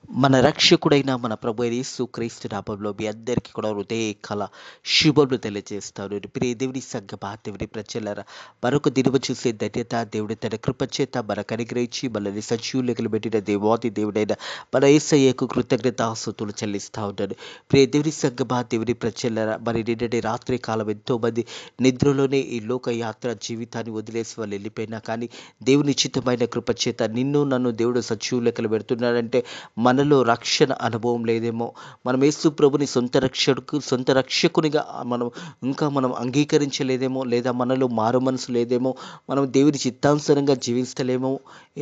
మన రక్షకుడైన మన ప్రభు అయిన యేసుక్రీస్తు నామములో మీ అందరికీ కూడా హృదయపూర్వక శుభములు తెలియజేస్తాను. ప్రియ దేవుని సంగమా, దేవుని ప్రజలారా, మరొక దినము చూసే ధన్యత దేవుడు తన కృప చేత మనకు అనుగ్రహించి మనల్ని సజీవులకులు పెట్టిన దేవాది దేవుడైన మన యేసయ్యకు కృతజ్ఞతాస్తుతులు చెల్లిస్తా ఉన్నాను. ప్రియ దేవుని సంగమా, దేవుని ప్రజలారా, మరి నిన్నటి రాత్రి కాలం ఎంతోమంది నిద్రలోనే ఈ లోక యాత్ర జీవితాన్ని వదిలేసి వాళ్ళు వెళ్ళిపోయినా కానీ దేవుని చిత్తమైన కృప చేత నిన్ను నన్ను దేవుడు సజీవులకులు పెడుతున్నాడంటే మనలో రక్షణ అనుభవం లేదేమో, మనం యేసు ప్రభుని సొంత రక్షకునిగా మనం అంగీకరించలేదేమో, లేదా మనలో మారు మనసు లేదేమో, మనం దేవుని చిత్తానుసారంగా జీవిస్తలేమో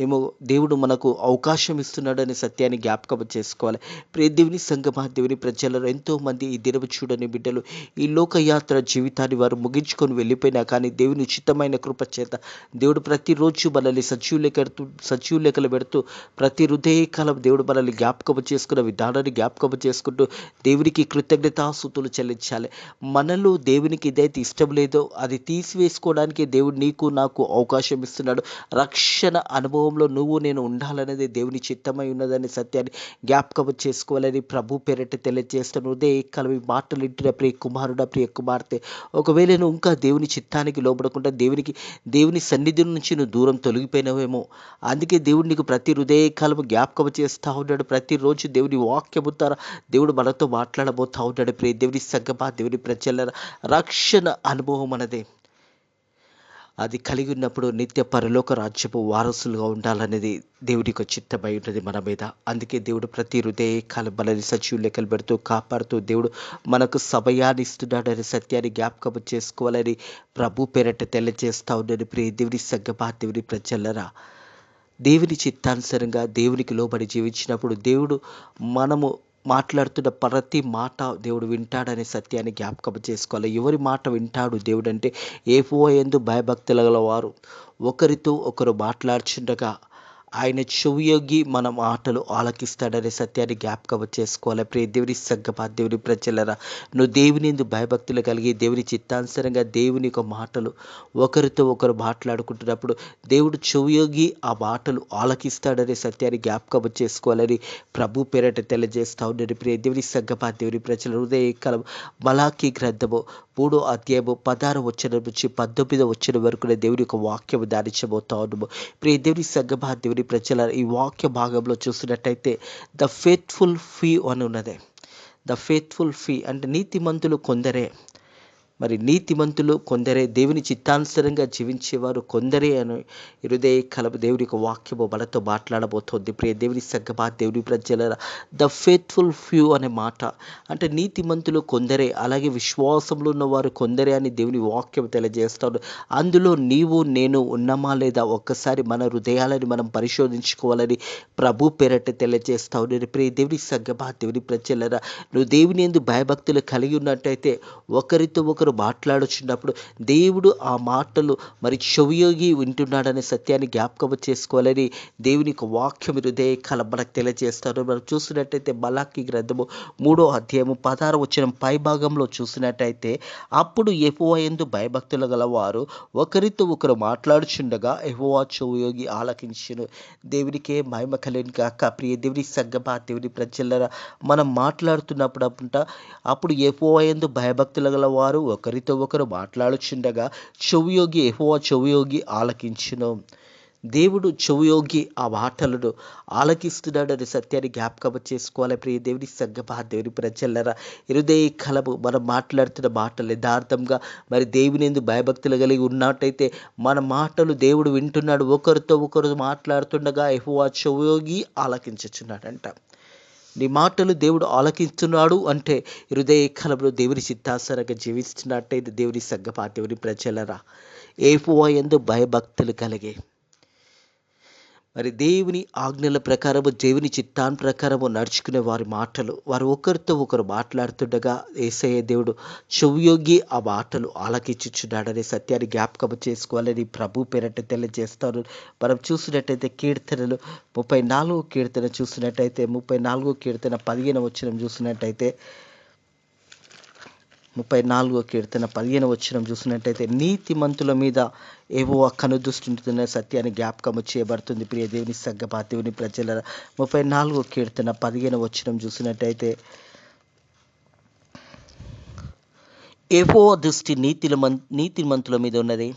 ఏమో. దేవుడు మనకు అవకాశం ఇస్తున్నాడనే సత్యాన్ని జ్ఞాపకం చేసుకోవాలి. ప్రియ దేవుని సంగమా, దేవుని ప్రజలలో ఎంతోమంది ఈ దినము చూడని బిడ్డలు ఈ లోకయాత్ర జీవితాన్ని వారు ముగించుకొని వెళ్ళిపోయినా కానీ దేవుని ఉచితమైన కృప చేత దేవుడు ప్రతిరోజు మనల్ని సజీవ లెక్కలు పెడుతూ ప్రతి హృదయకాలం దేవుడు మనల్ని జ్ఞాపకం చేసుకున్న విధానాన్ని జ్ఞాపకం చేసుకుంటూ దేవునికి కృతజ్ఞతాస్తుతులు చెల్లించాలి. మనలో దేవునికి ఏదైతే ఇష్టం లేదో అది తీసివేసుకోవడానికి దేవుడు నీకు నాకు అవకాశం ఇస్తున్నాడు. రక్షణ అనుభవంలో నువ్వు నేను ఉండాలనేది దేవుని చిత్తమై ఉన్నదనే సత్యాన్ని జ్ఞాపకం చేసుకోవాలని ప్రభు పేరిట తెలియజేస్తాను. ఉదయకాలం ఈ మాటలు వింటున్న ప్రియ కుమారుడ, ప్రియ కుమార్తె, ఒకవేళ నువ్వు ఇంకా దేవుని చిత్తానికి లోబడకుండా దేవుని సన్నిధి నుంచి నువ్వు దూరం తొలగిపోయినవేమో. అందుకే దేవుడు నీకు ప్రతి హృదయకాలము జ్ఞాపకం చేస్తూ ఉన్నాడు. ప్రతిరోజు దేవుని వాక్యము ద్వారా దేవుడు మనతో మాట్లాడబోతూ ఉన్నాడు. ప్రియ దేవుని సంగమా, దేవుని ప్రజల రక్షణ అనుభవం అనేది అది కలిగి ఉన్నప్పుడు నిత్య పరలోక రాజ్యపు వారసులుగా ఉండాలనేది దేవునికి చిత్తమై ఉంటుంది మన మీద. అందుకే దేవుడు ప్రతి హృదయకాలం మనల్ని సజీవ లెక్కలు పెడుతూ కాపాడుతూ దేవుడు మనకు సమయాన్ని ఇస్తున్నాడు అనే సత్యాన్ని జ్ఞాపకం చేసుకోవాలని ప్రభు పేరట తెలియజేస్తూ ఉన్నాడు. ప్రియ దేవుని సంగమా, దేవుని ప్రజలరా, దేవుని చిత్తానుసారంగా దేవునికి లోబడి జీవించినప్పుడు దేవుడు మనము మాట్లాడుతున్న ప్రతి మాట దేవుడు వింటాడనే సత్యాన్ని జ్ఞాపకం చేసుకోవాలి. ఎవరి మాట వింటాడు దేవుడు అంటే, యెహోవా యందు భయభక్తులు గల వారు ఒకరితో ఒకరు మాట్లాడుచుండగా ఆయన చెవియొగ్గి మన మాటలు ఆలకిస్తాడనే సత్యాన్ని జ్ఞాపకం చేసుకోవాలి. ప్రియ దేవుని సంగమా, దేవుని ప్రజలరా, నువ్వు దేవుని యందు భయభక్తులు కలిగి దేవుని చిత్తానుసారంగా దేవుని యొక్క మాటలు ఒకరితో ఒకరు మాట్లాడుకుంటున్నప్పుడు దేవుడు చెవియొగ్గి ఆ మాటలు ఆలకిస్తాడనే సత్యాన్ని జ్ఞాపకం చేసుకోవాలని ప్రభు పేరట తెలియజేస్తా ఉన్నాడు. ప్రియ దేవుని సంగమా, దేవుని ప్రజల హృదయకాలం మలాకీ గ్రంథము 3వ అధ్యాయము 16వ వచనం నుంచి 19వ వచనం వరకు దేవుని యొక్క వాక్యము ధ్యానించబోతా ఉన్నాము. ప్రియ దేవుని సంగమా, దేవుని ప్రజల ఈ వాక్య భాగంలో చూసినట్టయితే ద ఫెయిత్ఫుల్ ఫీ అని ఉన్నది. ద ఫెయిత్ఫుల్ ఫీ అంటే నీతిమంతులు కొందరే. మరి నీతిమంతులు కొందరే, దేవుని చిత్తానుసారంగా జీవించేవారు కొందరే అని హృదయ కలపు దేవుని యొక్క వాక్యము మనతో మాట్లాడబోతోంది. ప్రియ దేవుని సంగమా, దేవుని ప్రజల ద ఫెయిత్ఫుల్ ఫ్యూ అనే మాట అంటే నీతిమంతులు కొందరే, అలాగే విశ్వాసంలో ఉన్నవారు కొందరే అని దేవుని వాక్యం తెలియజేస్తాడు. అందులో నీవు నేను ఉన్నామా లేదా ఒక్కసారి మన హృదయాలని మనం పరిశోధించుకోవాలని ప్రభు పేరట తెలియజేస్తావు. నేను ప్రియ దేవుని సంగమా, దేవుని ప్రజలరా, నువ్వు దేవుని యందు భయభక్తులు కలిగి ఉన్నట్టయితే ఒకరితో ఒకరు మాట్లాడుచున్నప్పుడు దేవుడు ఆ మాటలు మరి చెవియోగి వింటున్నాడనే సత్యాన్ని జ్ఞాపకం చేసుకోవాలని దేవుని యొక్క వాక్యం హృదయ కాలం మనకు తెలియజేస్తారు. మనం చూసినట్టయితే మలాకీ గ్రంథము 3వ అధ్యాయము 16వ వచనం పై భాగంలో చూసినట్టయితే, అప్పుడు యెహోవా యందు భయభక్తులు గలవారు ఒకరితో ఒకరు మాట్లాడుచుండగా యెహోవా చెవియోగి ఆలకించును. దేవునికే మహిమ కలుగును గాక. ప్రియ దేవుని సంగమా, దేవుని ప్రజలరా, మనం మాట్లాడుతున్నప్పుడు అప్పుడు యెహోవా యందు భయభక్తులు గలవారు ఒకరితో ఒకరు మాట్లాడుచుండగా యెహోవా చెవియోగి ఆలకించును. దేవుడు చెవియోగి ఆ మాటలను ఆలకిస్తున్నాడనే సత్యాన్ని జ్ఞాపకం చేసుకోవాలి. ప్రియ దేవుని సంగమా, దేవుని ప్రజలరా, హృదయ కలము మనం మాట్లాడుతున్న మాటలు యథార్థంగా మరి దేవుని యందు భయభక్తులు కలిగి ఉన్నట్టయితే మన మాటలు దేవుడు వింటున్నాడు. ఒకరితో ఒకరు మాట్లాడుతుండగా యెహోవా చెవియోగి ఆలకించుచున్నాడంట. నీ మాటలు దేవుడు ఆలకిస్తున్నాడు అంటే హృదయ కాలంలో దేవుని చిత్తానుసారంగా జీవిస్తున్నట్టయితే దేవుని సంగమా, దేవుని ప్రజలరా, యెహోవా యందు భయభక్తులు కలిగి మరి దేవుని ఆజ్ఞల ప్రకారము దేవుని చిత్తాన్ ప్రకారము నడుచుకునే వారి మాటలు వారు ఒకరితో ఒకరు మాట్లాడుతుండగా యేసయ్య దేవుడు చెవియొగ్గి ఆ మాటలు ఆలకించుచున్నాడనే సత్యాన్ని జ్ఞాపకం చేసుకోవాలని ప్రభు పేరట తెలియజేస్తారు. మనం చూసినట్టయితే కీర్తనలు 34వ కీర్తన చూసినట్టయితే 34వ కీర్తన 15వ వచనం చూసినట్టయితే 34వ కీర్తన 15వ వచనం చూసినట్టయితే నీతిమంతుల మీద యెహోవా కనుదృష్టి ఉంటుందనే సత్యాన్ని జ్ఞాపకము చేయబడుతుంది. ప్రియ దేవుని సంగమా దేవుని ప్రజల 34వ కీర్తన 15వ వచనం చూసినట్టయితే యెహోవా దృష్టి నీతిమంతుల మీద ఉన్నది,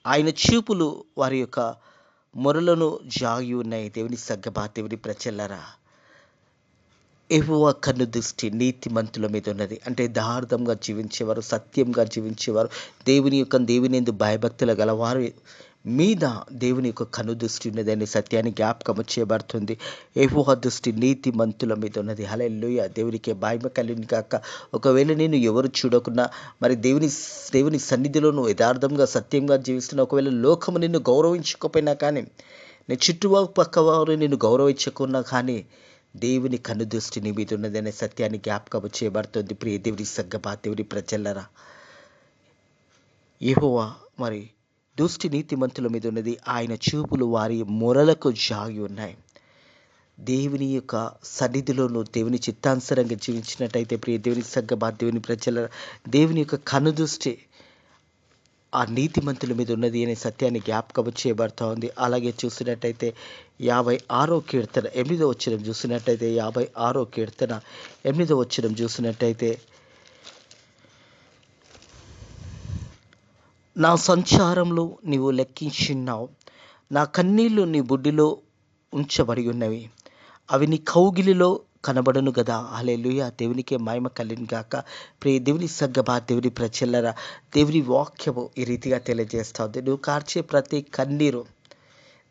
ఆయన చూపులు వారి యొక్క మొరలను జాగి ఉన్నాయి. దేవుని సంగమా దేవుని ప్రజలరా, యెహోవా కన్ను దృష్టి నీతిమంతుల మీద ఉన్నది. అంటే యథార్థంగా జీవించేవారు, సత్యంగా జీవించేవారు, దేవుని యందు భయభక్తులు గలవారు మీద దేవుని యొక్క కన్ను దృష్టి ఉన్నదని సత్యాన్ని జ్ఞాపకము చేయబడుతుంది. యెహోవా దృష్టి నీతిమంతుల మీద ఉన్నది. హల్లెలూయా, దేవునికి మహిమ కలుగును గాక. ఒకవేళ నేను ఎవరు చూడకున్నా, మరి దేవుని సన్నిధిలో నువ్వు యథార్థంగా సత్యంగా జీవిస్తున్నా, ఒకవేళ లోకము నిన్ను గౌరవించకపోయినా కానీ, నీ చుట్టుపక్క వారు నిన్ను గౌరవించకున్నా కానీ, దేవుని కన్ను దృష్టి నీ మీద ఉన్నదనే సత్యాన్ని జ్ఞాపకము చేయబడుతుంది. ప్రియ దేవుని సంగమా దేవుని ప్రజలరా, యెహోవా మరి దృష్టి నీతిమంతుల మీద ఉన్నది, ఆయన చూపులు వారి మొరలకు జాగి ఉన్నాయి. దేవుని యొక్క సన్నిధిలోను దేవుని చిత్తానుసారంగా జీవించినట్టయితే ప్రియ దేవుని సంగమా దేవుని ప్రజల దేవుని యొక్క కన్ను దృష్టి ఆ నీతిమంతుల మీద ఉన్నది అనే సత్యాన్ని జ్ఞాపకం చేయబడుతూ ఉంది. అలాగే చూసినట్టయితే 56వ కీర్తన 8వ వచనం చూసినట్టయితే 56వ కీర్తన 8వ వచనం చూసినట్టయితే నా సంచారంలో నీవు లెక్కించున్నావు, నా కన్నీళ్లు నీ బుడ్డిలో ఉంచబడి ఉన్నవి, అవి నీ కౌగిలిలో కనబడును కదా. హల్లెలూయా, దేవునికే మహిమ కలుగును గాక. ప్రియ దేవుని సంగమా దేవుని ప్రజలరా, దేవుని వాక్యము ఈ రీతిగా తెలియజేస్తుంది. నువ్వు కార్చే ప్రతి కన్నీరు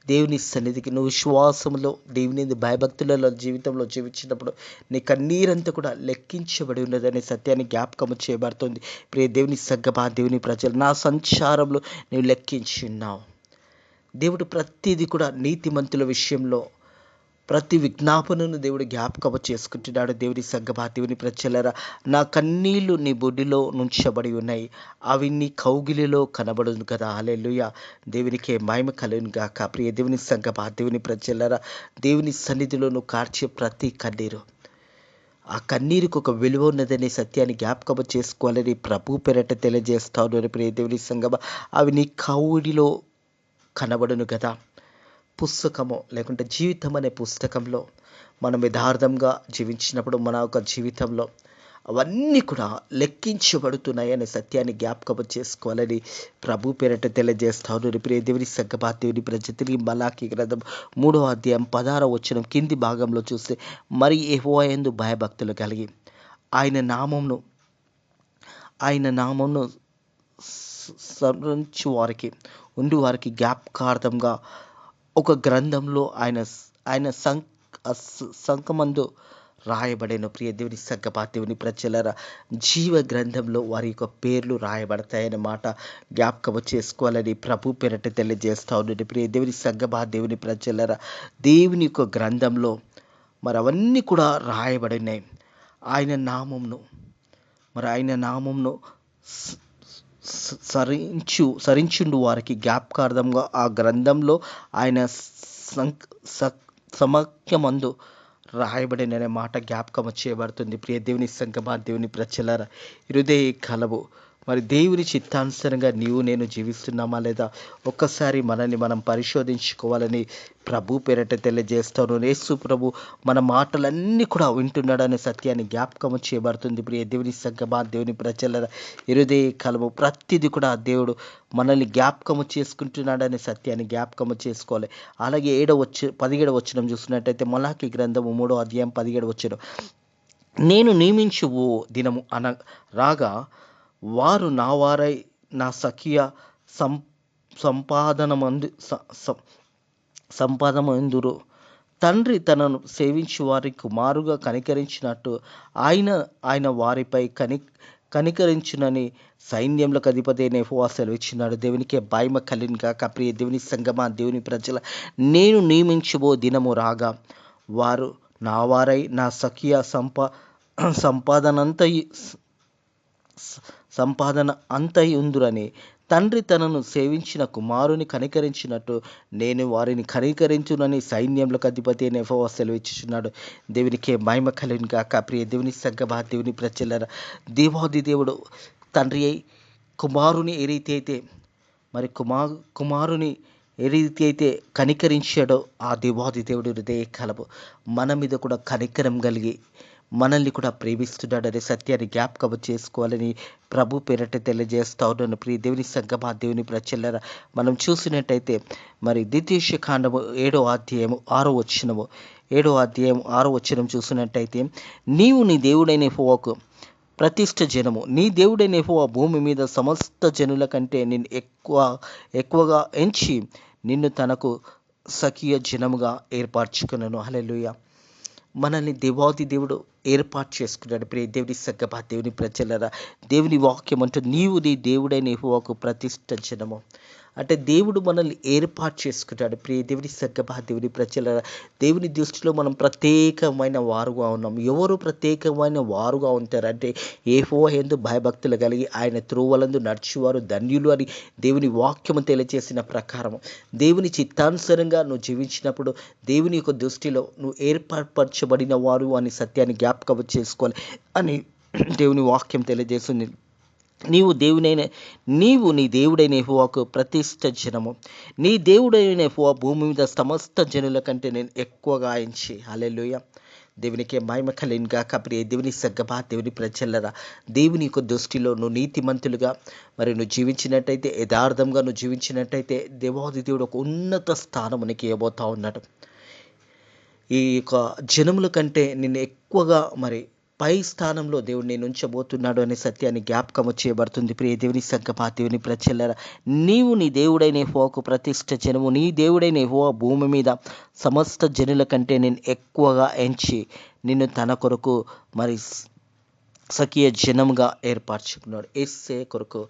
దేవుని సన్నిధికి, నువ్వు విశ్వాసంలో దేవుని భయభక్తులలో జీవితంలో జీవించినప్పుడు నీ కన్నీరంతా కూడా లెక్కించబడి ఉన్నదనే సత్యాన్ని జ్ఞాపకము చేయబడుతుంది. ప్రియ దేవుని సంగమా దేవుని ప్రజలు, నా సంచారంలో నువ్వు లెక్కించున్నావు. దేవుడు ప్రతిదీ కూడా నీతిమంతుల విషయంలో ప్రతి విజ్ఞాపనను దేవుడు జ్ఞాపకము చేసుకుంటున్నాడు. దేవుని సంగమా దేవుని ప్రజలరా, నా కన్నీళ్లు నీ బొడ్డిలో నుంచబడి ఉన్నాయి, అవి నీ కౌగిలిలో కనబడును కదా. హల్లెలూయా, దేవునికే మహిమ కలుగును గాక. ప్రియ దేవుని సంగమా దేవుని ప్రజలరా, దేవుని సన్నిధిలో నువ్వు కార్చే ప్రతి కన్నీరు, ఆ కన్నీరుకు ఒక విలువ ఉన్నదనే సత్యాన్ని జ్ఞాపకము చేసుకోవాలని ప్రభు పేరట తెలియజేస్తాను. ప్రియ దేవుని సంగమా, అవి నీ కౌగిలిలో కనబడును కదా. పుస్తకము లేకుంటే జీవితం అనే పుస్తకంలో మనం యథార్థంగా జీవించినప్పుడు మన యొక్క జీవితంలో అవన్నీ కూడా లెక్కించబడుతున్నాయి అనే సత్యాన్ని జ్ఞాపకం చేసుకోవాలని ప్రభు పేరట తెలియజేస్తాను. ప్రియ దేవుని సంగమా దేవుని ప్రజలు, మలాకీ గ్రంథం 3వ అధ్యాయం 16వ వచనం కింది భాగంలో చూస్తే, మరి యెహోవా యందు భయభక్తులు కలిగి ఆయన నామమును స్మరించు వారికి జ్ఞాపకార్థంగా ఒక గ్రంథంలో ఆయన సంకమందు రాయబడిన. ప్రియ దేవుని సంగమా దేవుని ప్రజలరా, జీవ గ్రంథంలో వారి యొక్క పేర్లు రాయబడతాయన్న మాట జ్ఞాపకం చేసుకోవాలని ప్రభు పేరట తెలియజేస్తా ఉన్నది. ప్రియ దేవుని సంగమా దేవుని ప్రజలరా, దేవుని యొక్క గ్రంథంలో మరి అవన్నీ కూడా రాయబడినాయి. ఆయన నామమును సరించుండు వారికి జ్ఞాపకార్థంగా ఆ గ్రంథంలో ఆయన సమఖ్యమందు రాయబడిన మాట జ్ఞాపకం చేయబడుతుంది. ప్రియ దేవుని సంగమా దేవుని ప్రజలరా, హృదయ కలవు మరి దేవుని చిత్తానుసారంగా నీవు నేను జీవిస్తున్నామా లేదా ఒక్కసారి మనల్ని మనం పరిశోధించుకోవాలని ప్రభు పేరట తెలియజేస్తాను. యేసు ప్రభు మన మాటలన్నీ కూడా వింటున్నాడనే సత్యాన్ని జ్ఞాపకము చేయబడుతుంది. ప్రియ దేవుని సంగమా దేవుని ప్రజల హృదయ కలము ప్రతిదీ కూడా దేవుడు మనల్ని జ్ఞాపకము చేసుకుంటున్నాడనే సత్యాన్ని జ్ఞాపకము చేసుకోవాలి. అలాగే 17వ వచనం చూసినట్టయితే మలాకీ గ్రంథము 3వ అధ్యాయం 17వ వచనం, నేను నియమించు దినము రాగా వారు నా వారై నా సఖియ సంపాదనందురు. తండ్రి తనను సేవించు వారి కుమారుగా కనికరించినట్టు ఆయన వారిపై కనికరించునని సైన్యములకు అధిపతి యెహోవా సెలవిచ్చినాడు. దేవునికి మహిమ కలుగును గాక. ప్రియ దేవుని సంగమా దేవుని ప్రజల, నేను నియమించబో దినము రాగా వారు నా వారై నా సఖియ సంపాదన అంతై ఉందురని తండ్రి తనను సేవించిన కుమారుని కనికరించినట్టు నేను వారిని కనికరించునని సైన్యములకు అధిపతి అయిన యెహోవా సెలవిచ్చుచున్నాడు. దేవునికే మహిమ కలుగును గాక. ప్రియ దేవుని సంగమా, దేవుని ప్రజలారా, దేవాది దేవుడు తండ్రి అయి కుమారుని ఏ రీతి అయితే మరి కుమారుని ఏ రీతి అయితే కనికరించాడో ఆ దేవాది దేవుడు హృదయ కలవు మన మీద కూడా కనికరం కలిగి మనల్ని కూడా ప్రేమిస్తున్నాడనే సత్యాన్ని జ్ఞాపకం చేసుకోవాలని ప్రభు పేరట తెలియజేస్తా ఉన్నాను. ప్రియ దేవుని సంగమా, దేవుని ప్రజలారా, మనం చూసినట్టయితే మరి ద్వితీయ కాండము 7వ అధ్యాయము 6వ వచనము 7వ అధ్యాయం 6వ వచనం చూసినట్టయితే, నీవు నీ దేవుడైన యెహోవాకు ప్రతిష్ఠ జనము, నీ దేవుడైన యెహోవా భూమి మీద సమస్త జనుల కంటే నిన్ను ఎక్కువగా ఎంచి నిన్ను తనకు సఖియ జనముగా ఏర్పరచుకున్నాను. హల్లెలూయా. మనల్ని దేవాది దేవుడు ఏర్పాటు చేసుకున్నాడు. ప్రియ దేవుని సంగమా, దేవుని ప్రజలారా, దేవుని వాక్యం అంటూ నీవు నీ దేవుడైన యెహోవాకు ప్రతిష్ఠ జనము అంటే దేవుడు మనల్ని ఏర్పాటు చేసుకున్నాడు. ప్రియ దేవుని సంగమా, దేవుని ప్రజలారా, దేవుని దృష్టిలో మనం ప్రత్యేకమైన వారుగా ఉన్నాం. ఎవరు ప్రత్యేకమైన వారుగా ఉంటారంటే యెహోవా యందు భయభక్తులు కలిగి ఆయన త్రోవలందు నడిచేవారు ధన్యులు అని దేవుని వాక్యము తెలియజేసిన ప్రకారం దేవుని చిత్తానుసారంగా నువ్వు జీవించినప్పుడు దేవుని యొక్క దృష్టిలో నువ్వు ఏర్పరచబడిన వారు అని సత్యాన్ని జ్ఞాపకం చేసుకోవాలి అని దేవుని వాక్యం తెలియజేస్తుంది. నీవు నీ దేవుడైన యెహోవాకు ప్రతిష్ఠ జనము, నీ దేవుడైన యెహోవా భూమి మీద సమస్త జనుల కంటే నేను ఎక్కువగా ఎంచి. హల్లెలూయా. దేవునికే మహిమ కలుగును గాక. ప్రియ దేవుని సంగమా, దేవుని ప్రజలారా, దేవుని యొక్క దృష్టిలో నువ్వు నీతిమంతులుగా మరి నువ్వు జీవించినట్టయితే, యథార్థంగా నువ్వు జీవించినట్టయితే దేవాది దేవుడు ఒక ఉన్నత స్థానం నీకు ఇవ్వబోతా ఉన్నాడు. ఈ యొక్క జనముల కంటే నిన్ను ఎక్కువగా మరి పై స్థానంలో దేవుడు నేను ఉంచబోతున్నాడు అనే సత్యాన్ని జ్ఞాపకం చేయబడుతుంది. ప్రియ దేవుని సంగమా, దేవుని ప్రజలారా, నీవు నీ దేవుడైన యెహోవాకు ప్రతిష్ఠ జనము, నీ దేవుడైన యెహోవా భూమి మీద సమస్త జనుల కంటే నేను ఎక్కువగా ఎంచి నిన్ను తన కొరకు మరి సఖియ జనముగా ఏర్పరచుకున్నాడు. యేసే కొరకు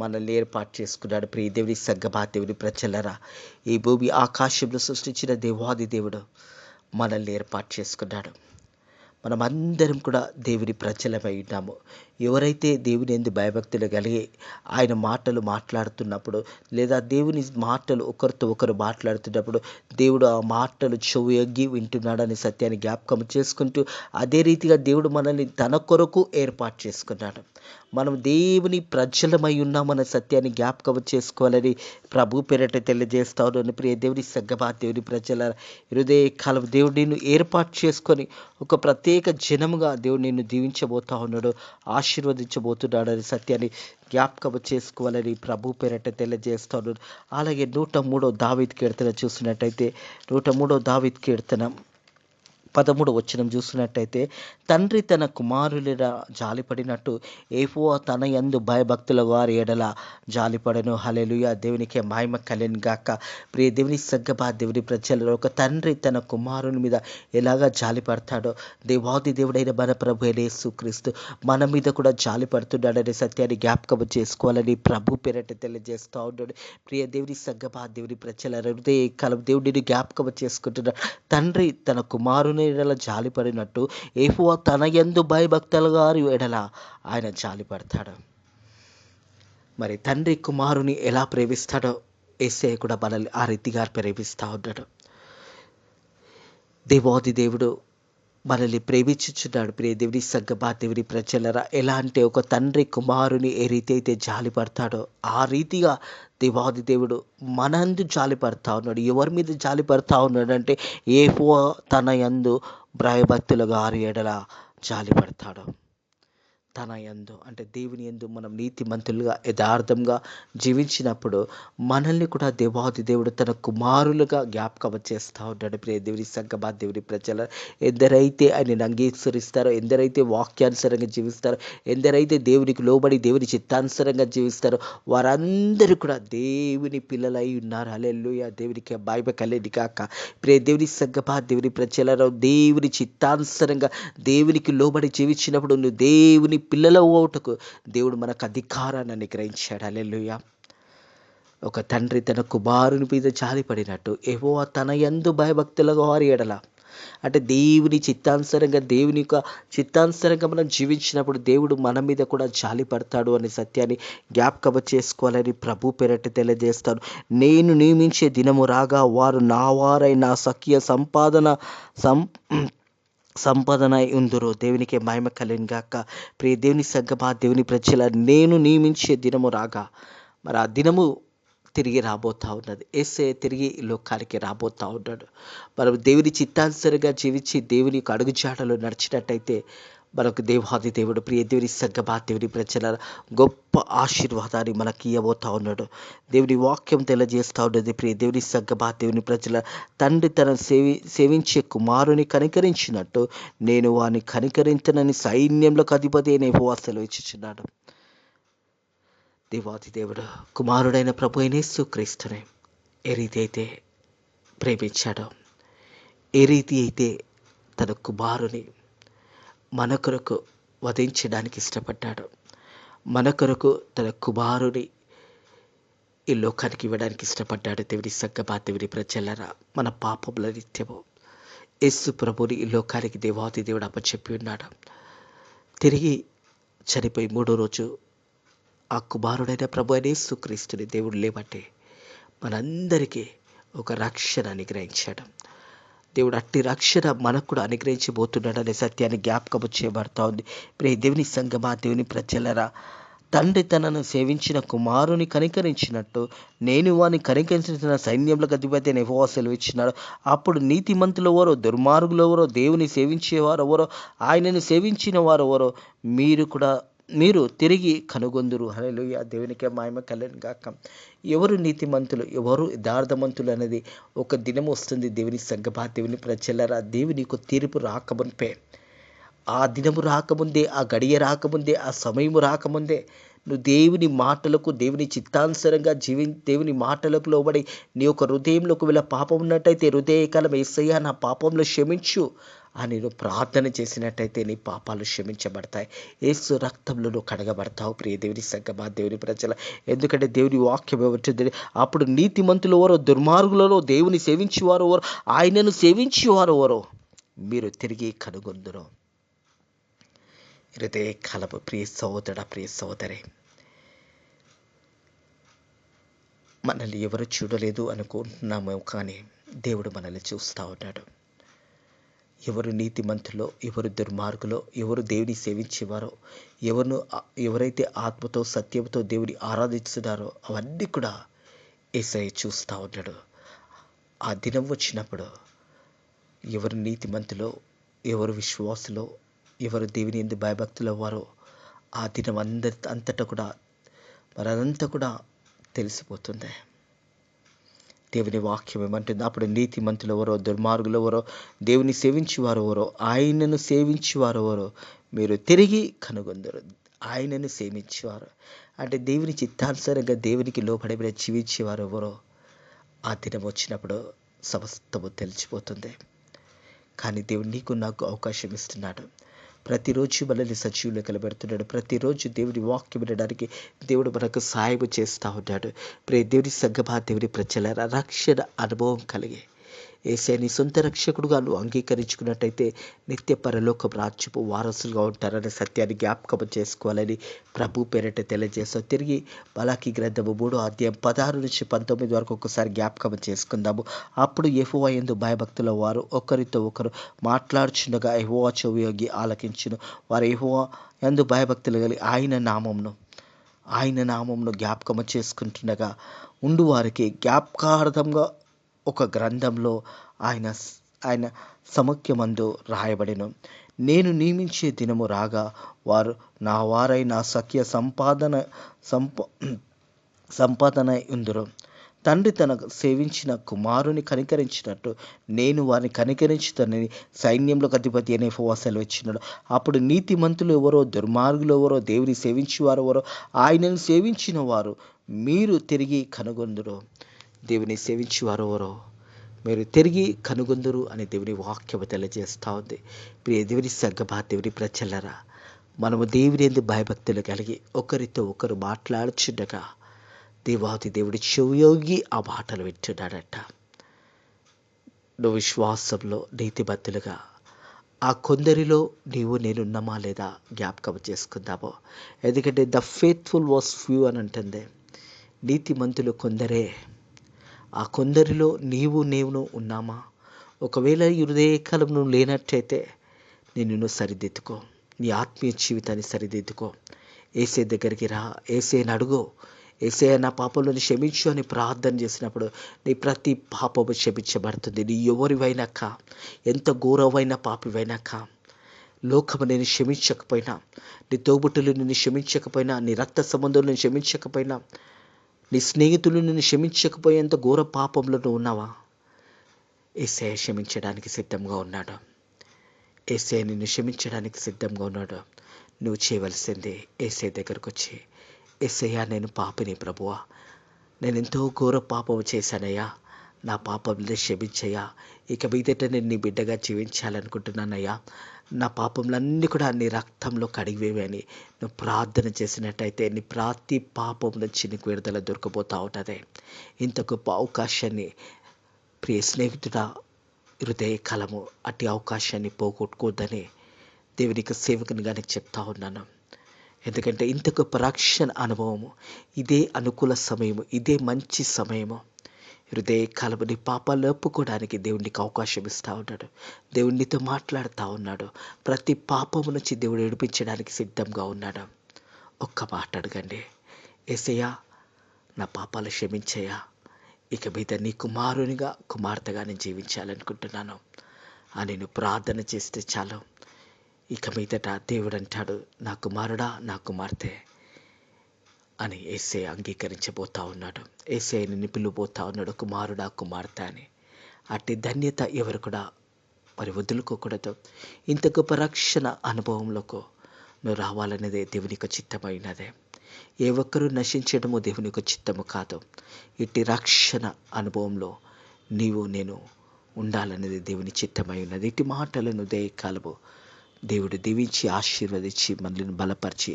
మనల్ని ఏర్పాటు చేసుకున్నాడు. ప్రియ దేవుని సంగమా, దేవుని ప్రజలారా, ఈ భూమి ఆకాశంలో సృష్టించిన దేవాది దేవుడు మనల్ని ఏర్పాటు చేసుకున్నాడు. మనమందరం కూడా దేవుని ప్రజలమై ఉన్నాము. ఎవరైతే దేవుని యందు భయభక్తులు కలిగి ఆయన మాటలు మాట్లాడుతున్నప్పుడు లేదా దేవుని మాటలు ఒకరితో ఒకరు మాట్లాడుతున్నప్పుడు దేవుడు ఆ మాటలు చెవియొగ్గి వింటున్నాడని సత్యాన్ని జ్ఞాపకం చేసుకుంటూ అదే రీతిగా దేవుడు మనల్ని తన కొరకు ఏర్పాటు చేసుకున్నాడు. మనం దేవుని ప్రజలమై ఉన్నామన్న సత్యాన్ని జ్ఞాపకం చేసుకోవాలని ప్రభు పేరట తెలియజేస్తా ఉన్నాను. ప్రియ దేవుని సంగమా, దేవుని ప్రజల హృదయ కాలం దేవుడు నిన్ను ఏర్పాటు చేసుకొని ఒక ప్రత్యేక జనముగా దేవుడు నిన్ను దీవించబోతా ఉన్నాడు, ఆశీర్వదించబోతున్నాడు అనే సత్యాన్ని జ్ఞాపకం చేసుకోవాలని ప్రభు పేరట తెలియజేస్తా ఉన్నాడు. అలాగే 103వ దావీదు కీర్తన చూసినట్టయితే 103వ దావీదు కీర్తన 13వ వచనం చూసినట్టయితే, తండ్రి తన కుమారుల జాలిపడినట్టు యెహోవా తన యందు భయభక్తుల వారి ఎడల జాలిపడను. హల్లెలూయా. దేవునికే మహిమ కలుగును గాక. ప్రియ దేవుని సంగమా, దేవుని ప్రజలలో ఒక తండ్రి తన కుమారుని మీద ఎలాగా జాలిపడతాడో దేవాది దేవుడైన మన ప్రభు యేసుక్రీస్తు మన మీద కూడా జాలిపడుతున్నాడనే సత్యాన్ని జ్ఞాపకం చేసుకోవాలని ప్రభు పేరట తెలియజేస్తూ ఉన్నాడు. ప్రియ దేవుని సంగమా, దేవుని ప్రజల హృదయ కాలం దేవుడిని జ్ఞాపకం చేసుకుంటున్నాడు. తండ్రి తన కుమారుని ఎడల జాలిపడినట్టు యెహోవా తన యందు భయభక్తుల వారి ఎడల ఆయన జాలిపడతాడు. మరి తండ్రి కుమారుని ఎలా ప్రేమిస్తాడో యేసయ్య కూడా మనల్ని ఆ రీతిగా ప్రేమిస్తూ ఉన్నాడు. దేవాది దేవుడు మనల్ని ప్రేమించుచున్నాడు. ప్రియ దేవుని సంగమా, దేవుని ప్రజలరా, ఎలా అంటే ఒక తండ్రి కుమారుని ఏ రీతి అయితే జాలి పడతాడో ఆ రీతిగా దేవాది దేవుడు మనందు జాలి పడతా ఉన్నాడు. ఎవరి మీద జాలి పడతా ఉన్నాడు అంటే యెహోవా తన యందు భయభక్తుల వారి ఎడల జాలి పడతాడు. తన యందు అంటే దేవుని యందు మనం నీతిమంతులుగా యథార్థంగా జీవించినప్పుడు మనల్ని కూడా దేవాది దేవుడు తన కుమారులుగా జ్ఞాపకం చేస్తూ ఉంటాడు. ప్రియ దేవుని సంగమా, దేవుని ప్రజల ఎందరైతే ఆయనను అంగీకరిస్తారో, ఎందరైతే వాక్యానుసారంగా జీవిస్తారో, ఎందరైతే దేవునికి లోబడి దేవుని చిత్తానుసారంగా జీవిస్తారో వారందరూ కూడా దేవుని పిల్లలై ఉన్నారు. హల్లెలూయా. దేవునికి మహిమ కలుగును గాక. ప్రియ దేవుని సంగమా, దేవుని ప్రజలలో దేవుని చిత్తానుసారంగా దేవునికి లోబడి జీవించినప్పుడు నువ్వు దేవుని పిల్లల ఓటుకు దేవుడు మనకు అధికారాన్ని అనుగ్రహించాడు. హల్లెలూయా. ఒక తండ్రి తన కుమారుని మీద జాలిపడినట్టు యెహోవా తన యందు భయభక్తుల వారి ఎడల అంటే దేవుని చిత్తానుసారంగా దేవుని యొక్క చిత్తానుసారంగా మనం జీవించినప్పుడు దేవుడు మన మీద కూడా జాలి పడతాడు అనే సత్యాన్ని జ్ఞాపకం చేసుకోవాలని ప్రభు పేరట తెలియజేస్తాను. నేను నియమించే దినము రాగా వారు నా వారై నా సఖ్య సం సంపాదన ఉందరో. దేవునికి మహిమ కలిగిన గాక. ప్రియ దేవుని సంగమా, దేవుని ప్రజల, నేను నియమించే దినము రాగా, మరి ఆ దినము తిరిగి రాబోతా ఉన్నది. యేసయ్య తిరిగి ఈ లోకానికి రాబోతా ఉన్నాడు. మనం దేవుని చిత్తానుసారంగా జీవించి దేవుని యొక్క అడుగుజాడలో నడిచినట్టయితే మనకు దేవాది దేవుడు, ప్రియ దేవుని సంగమా, దేవుని ప్రజల, గొప్ప ఆశీర్వాదాన్ని మనకి ఇవ్వబోతా ఉన్నాడు. దేవుని వాక్యం తెలియజేస్తూ ఉన్నది. ప్రియ దేవుని సంగమా, దేవుని ప్రజల, తండ్రి తన సేవించే కుమారుని కనికరించినట్టు నేను వాని కనికరించనని సైన్యంలోకి అధిపతి అయిన యెహోవా సెలవిచ్చుచున్నాడు. దేవాది దేవుడు కుమారుడైన ప్రభు అయిన యేసుక్రీస్తుని ఏ రీతి అయితే ప్రేమించాడో, ఏ రీతి అయితే తన కుమారుని మన కొరకు వధించడానికి ఇష్టపడ్డాడు, మన కొరకు తన కుమారుని ఈ లోకానికి ఇవ్వడానికి ఇష్టపడ్డాడు. దేవుని సంగమా, దేవుని ప్రజలరా, మన పాపముల నిత్యము యేసు ప్రభుని ఈ లోకానికి దేవాది దేవుడు అప్పచెప్పి ఉన్నాడు. తిరిగి చనిపోయి మూడో రోజు ఆ కుమారుడైన ప్రభు అయిన యేసుక్రీస్తుని దేవుడు లేబట్టి మనందరికీ ఒక రక్షణ అనుగ్రహించాడు. దేవుడు అట్టి రక్షణ మనకు కూడా అనుగ్రహించబోతున్నాడు అనే సత్యాన్ని జ్ఞాపకం చేయబడతా ఉంది. ప్రియ దేవుని సంగమా, దేవుని ప్రజలరా, తండ్రి తనను సేవించిన కుమారుని కనికరించినట్టు నేను వాని కనికరించిన సైన్యములకు అధిపతి అయిన యెహోవా సెలవిచ్చినాడు. అప్పుడు నీతిమంతులు ఎవరో, దుర్మార్గులు ఎవరో, దేవుని సేవించేవారు ఎవరో, ఆయనను సేవించిన వారు ఎవరో మీరు తిరిగి కనుగొందురు. హల్లెలూయా. దేవునికే మహిమ కలుగును గాక. ఎవరు నీతిమంతులు, ఎవరు యథార్థమంతులు అనేది ఒక దినం వస్తుంది. దేవుని సంగమా, దేవుని ప్రజలరా, దేవుని యొక్క తీర్పు రాకముందే, ఆ దినము రాకముందే, ఆ గడియ రాకముందే, ఆ సమయము రాకముందే నువ్వు దేవుని మాటలకు, దేవుని చిత్తానుసారంగా దేవుని మాటలకు లోబడి నీ యొక్క హృదయంలోకి వెళ్ళ పాపం ఉన్నట్టయితే హృదయకాలం యేసయ్యా నా పాపంలో క్షమించు అని నువ్వు ప్రార్థన చేసినట్టయితే నీ పాపాలు క్షమించబడతాయి. యేసు రక్తంలో నువ్వు కడగబడతావు. ప్రియ దేవుని సంగమా, దేవుని ప్రజల, ఎందుకంటే దేవుని వాక్యం ఏమంటుంది, అప్పుడు నీతిమంతులు ఎవరో, దుర్మార్గులలో, దేవుని సేవించేవారు ఎవరో, ఆయనను సేవించేవారు ఎవరో మీరు తిరిగి కనుగొందురు. హృదయ కలపు ప్రియ సహోదర, ప్రియ సహోదరి, మనల్ని ఎవరు చూడలేదు అనుకుంటున్నాము, కానీ దేవుడు మనల్ని చూస్తూ ఉన్నాడు. ఎవరు నీతిమంతులో, ఎవరు దుర్మార్గులో, ఎవరు దేవుని సేవించేవారో, ఎవరైతే ఆత్మతో సత్యంతో దేవుని ఆరాధిస్తున్నారో అవన్నీ కూడా యేసయ్య చూస్తూ ఉన్నాడు. ఆ దినం వచ్చినప్పుడు ఎవరు నీతిమంతులో, ఎవరు విశ్వాసులో, ఎవరు దేవుని యందు భయభక్తులు అవ్వారో ఆ దినం అంతటా కూడా మరంతా కూడా తెలిసిపోతుంది. దేవుని వాక్యం ఏమంటుంది, అప్పుడు నీతిమంతులు ఎవరో, దుర్మార్గులు ఎవరో, దేవుని సేవించేవారు ఎవరో, ఆయనను సేవించేవారు ఎవరో మీరు తిరిగి కనుగొందరు. ఆయనను సేవించేవారు అంటే దేవుని చిత్తానుసారంగా దేవునికి లోబడి జీవించేవారు ఎవరో ఆ దినం వచ్చినప్పుడు సమస్తము తెలిసిపోతుంది. కానీ దేవుడు నీకు నాకు అవకాశం ఇస్తున్నాడు. ప్రతిరోజు మనల్ని సజీవులు కలబెడుతున్నాడు. ప్రతిరోజు దేవుని వాక్యం వినడానికి దేవుడు మనకు సహాయం చేస్తూ ఉన్నాడు. దేవుని సంగమా, దేవుని ప్రజల, రక్షణ అనుభవం కలిగి యేసయ్యని సొంత రక్షకుడుగా నువ్వు అంగీకరించుకున్నట్టయితే నిత్య పరలోక రాజ్యపు వారసులుగా ఉంటారనే సత్యాన్ని జ్ఞాపకం చేసుకోవాలని ప్రభు పేరిట తెలియజేస్తాం. తిరిగి మలాకీ గ్రంథము 3వ అధ్యాయం 16 నుంచి 19 వరకు ఒకసారి జ్ఞాపకం చేసుకుందాము. అప్పుడు యెహోవా యందు భయభక్తుల వారు ఒకరితో ఒకరు మాట్లాడుచుండగా యెహోవా చెవియొగ్గి ఆలకించును. వారు యెహోవా యందు భయభక్తులు కలిగి ఆయన నామమును జ్ఞాపకం చేసుకుంటుండగా ఉండు వారికి జ్ఞాపకార్థంగా ఒక గ్రంథంలో ఆయన సముఖ్యమందు రాయబడిను. నేను నియమించే దినము రాగా వారు నా వారై నా సఖ్య సంపాదన ఉందురు. తండ్రి తన సేవించిన కుమారుని కనికరించినట్టు నేను వారిని కనికరించుతానని సైన్యంలోకి అధిపతి అనే యెహోవా సెలవిచ్చినాడు. అప్పుడు నీతిమంతులు ఎవరో, దుర్మార్గులు ఎవరో, దేవుని సేవించేవారు ఎవరో, ఆయనను సేవించిన వారు మీరు తిరిగి కనుగొందురు. దేవుని సేవించేవారు ఎవరో మీరు తిరిగి కనుగొందురు అని దేవుని వాక్యం తెలియజేస్తూ ఉంది. ప్రియ దేవుని సంగమా, దేవుని ప్రజలరా, మనము దేవుని యందు భయభక్తులు కలిగి ఒకరితో ఒకరు మాట్లాడుచుండగా దేవాది దేవుడి చెవియొగ్గి ఆ మాటలు వింటున్నాడట. నువ్వు విశ్వాసంలో నీతిమంతులుగా ఆ కొందరిలో నీవు నేనున్నామా లేదా జ్ఞాపకం చేసుకుందాము. ఎందుకంటే ద ఫెయిత్ఫుల్ వాస్ ఫ్యూ అని అంటుంది. నీతిమంతులు కొందరే. ఆ కొందరిలో నీవు నేను ఉన్నామా? ఒకవేళ ఈ హృదయకాలం నువ్వు లేనట్టయితే నిన్ను సరిదిద్దుకో. నీ ఆత్మీయ జీవితాన్ని సరిదిద్దుకో. ఏసే దగ్గరికి రా, ఏసేని అడుగు. ఏసయ్య నా పాపంలోని క్షమించు అని ప్రార్థన చేసినప్పుడు నీ ప్రతి పాపము క్షమించబడుతుంది. నీ ఎవరివైనాక, ఎంత ఘోరమైన పాపివైనాక, లోకము నేను క్షమించకపోయినా, నీ తోబుట్టులు నిన్ను క్షమించకపోయినా, నీ రక్త సంబంధులు నేను క్షమించకపోయినా, నీ స్నేహితులు నిన్ను క్షమించకపోయేంత ఘోర పాపంలో నువ్వు ఉన్నావా? ఏసయ్య క్షమించడానికి సిద్ధంగా ఉన్నాడు. ఏసయ్య నిన్ను క్షమించడానికి సిద్ధంగా ఉన్నాడు. నువ్వు చేయవలసింది ఏసయ్య దగ్గరకు వచ్చి, ఏసయ్యా నేను పాపిని ప్రభువా, నేను ఎంతో ఘోర పాపం చేశానయ్యా, నా పాపంలో క్షమించయ్యా, ఇక మీదట నేను నీ బిడ్డగా జీవించాలనుకుంటున్నానయ్యా, నా పాపములన్నీ కూడా నీ రక్తంలో కడిగివేవని నువ్వు ప్రార్థన చేసినట్టయితే నీ ప్రతి పాపం నుంచి నీకు విడుదల దొరకబోతూ ఉంటుంది. ఇంత గొప్ప అవకాశాన్ని ప్రియ స్నేహితుడా, హృదయకాలము అట్టి అవకాశాన్ని పోగొట్టుకోవద్దని దేవునికి సేవకునిగా నీకు చెప్తా ఉన్నాను. ఎందుకంటే ఇంత గొప్ప రక్షణ అనుభవము, ఇదే అనుకూల సమయము, ఇదే మంచి సమయము. హృదయకాలము నీ పాపాలు ఒప్పుకోవడానికి దేవునికి అవకాశం ఇస్తూ ఉన్నాడు. దేవునితో మాట్లాడుతూ ఉన్నాడు. ప్రతి పాపము నుంచి దేవుడు విడిపించడానికి సిద్ధంగా ఉన్నాడు. ఒక్క మాట అడగండి, యేసయ్యా నా పాపాలు క్షమించయ్యా, ఇక మీద నీ కుమారునిగా కుమార్తెగా నేను జీవించాలనుకుంటున్నాను అని నువ్వు ప్రార్థన చేస్తే చాలు. ఇక మీదట దేవుడు అంటాడు, నా కుమారుడా, నా కుమార్తె అని యేసయ్య అంగీకరించబోతా ఉన్నాడు. యేసయ్య నిన్ను పిలువబోతా ఉన్నాడు, కుమారుడా, కుమార్తె అని. అట్టి ధన్యత ఎవరు కూడా మరి వదులుకోకూడదు. ఇంత గొప్ప రక్షణ అనుభవంలోకి నువ్వు రావాలనేదే దేవునికి చిత్తమైనదే. ఏ ఒక్కరూ నశించడము దేవునికి చిత్తము కాదు. ఇట్టి రక్షణ అనుభవంలో నీవు నేను ఉండాలనేది దేవుని చిత్తమై ఉన్నది. ఇట్టి మాటలను ఉదయకాలము దేవుడు దీవించి ఆశీర్వదించి మనల్ని బలపరిచి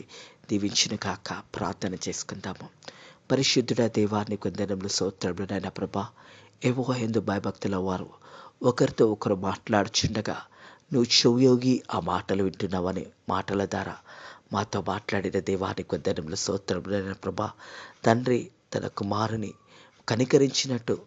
దీవించిన కాక ప్రార్థన చేసుకుందాము. పరిశుద్ధుడ దేవాన్ని కొందరంలో స్తోత్రములు నాయన ప్రభా. యెహోవా యందు భయభక్తుల వారు ఒకరితో ఒకరు మాట్లాడుచుండగా నువ్వు చెవియోగి ఆ మాటలు వింటున్నావని మాటల ద్వారా మాతో మాట్లాడిన దేవాన్ని కొందరంలో స్తోత్రములు నాయన ప్రభా. తండ్రి తన కుమారుని కనికరించినట్టు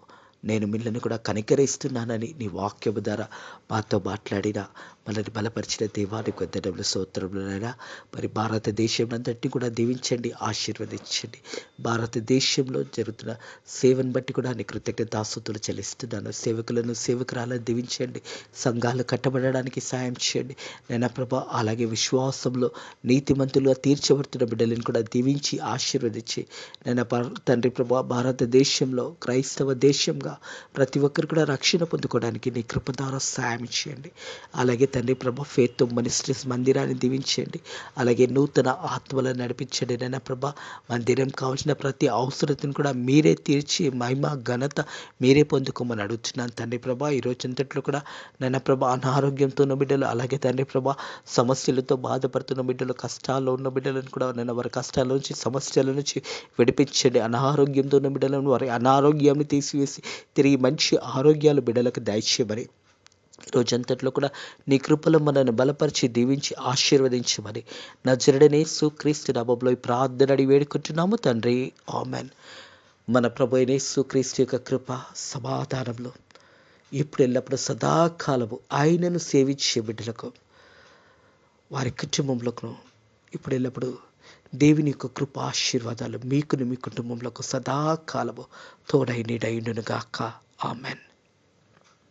నేను మిమ్మల్ని కూడా కనికరిస్తున్నానని నీ వాక్యము ద్వారా మాతో మాట్లాడిన మనల్ని బలపరిచిన దేవానికి వందనములు స్తోత్రములైనా. మరి భారతదేశం అంతటిని కూడా దీవించండి, ఆశీర్వదించండి. భారతదేశంలో జరుగుతున్న సేవను బట్టి కూడా నీ కృతజ్ఞతాస్తుతులు చెల్లిస్తున్నాను. సేవకులను సేవకురాలను దీవించండి, సంఘాలు కట్టబడడానికి సాయం చేయండి నైనా ప్రభా. అలాగే విశ్వాసంలో నీతిమంతులుగా తీర్చబడుతున్న బిడ్డలను కూడా దీవించి ఆశీర్వదించి నైనా తండ్రి ప్రభా, భారతదేశంలో క్రైస్తవ దేశంగా ప్రతి ఒక్కరు కూడా రక్షణ పొందుకోవడానికి నీ కృప ద్వారా సాయం చేయండి. అలాగే తండ్రి ప్రభా, ఫెయిత్ మినిస్ట్రీస్ మందిరాన్ని దీవించండి. అలాగే నూతన ఆత్మలను నడిపించండి నైనా ప్రభా. మందిరం కావాల్సిన ప్రతి అవసరతను కూడా మీరే తీర్చి మహిమ ఘనత మీరే పొందుకోమని అడుగుతున్నాను తండ్రి ప్రభా. ఈ రోజంతట్లో కూడా నైనా ప్రభా, అనారోగ్యంతో ఉన్న బిడ్డలు, అలాగే తండ్రి ప్రభా సమస్యలతో బాధపడుతున్న బిడ్డలు, కష్టాల్లో ఉన్న బిడ్డలను కూడా నేను వారి కష్టాల నుంచి సమస్యల నుంచి విడిపించండి. అనారోగ్యంతో ఉన్న బిడ్డలను వారి అనారోగ్యాన్ని తీసివేసి తిరిగి మంచి ఆరోగ్యాలు బిడ్డలకు దయచేయమని, రోజంతట్లో కూడా నీ కృపలో మనల్ని బలపరిచి దీవించి ఆశీర్వదించమని నజరేయుడైన యేసుక్రీస్తు నామములో ఈ ప్రార్థన అడిగి వేడుకుంటున్నాము తండ్రి, ఆమేన్. మన ప్రభు అయిన యేసుక్రీస్తు యొక్క కృప సమాధానంలో ఇప్పుడు ఎల్లప్పుడూ సదాకాలము ఆయనను సేవించే బిడ్డలకు, వారి కుటుంబంలోకి ఇప్పుడు ఎల్లప్పుడూ దేవుని యొక్క కృప ఆశీర్వాదాలు మీకును మీ కుటుంబంలో సదాకాలము తోడై నీడై ఉండును గాక. ఆమేన్.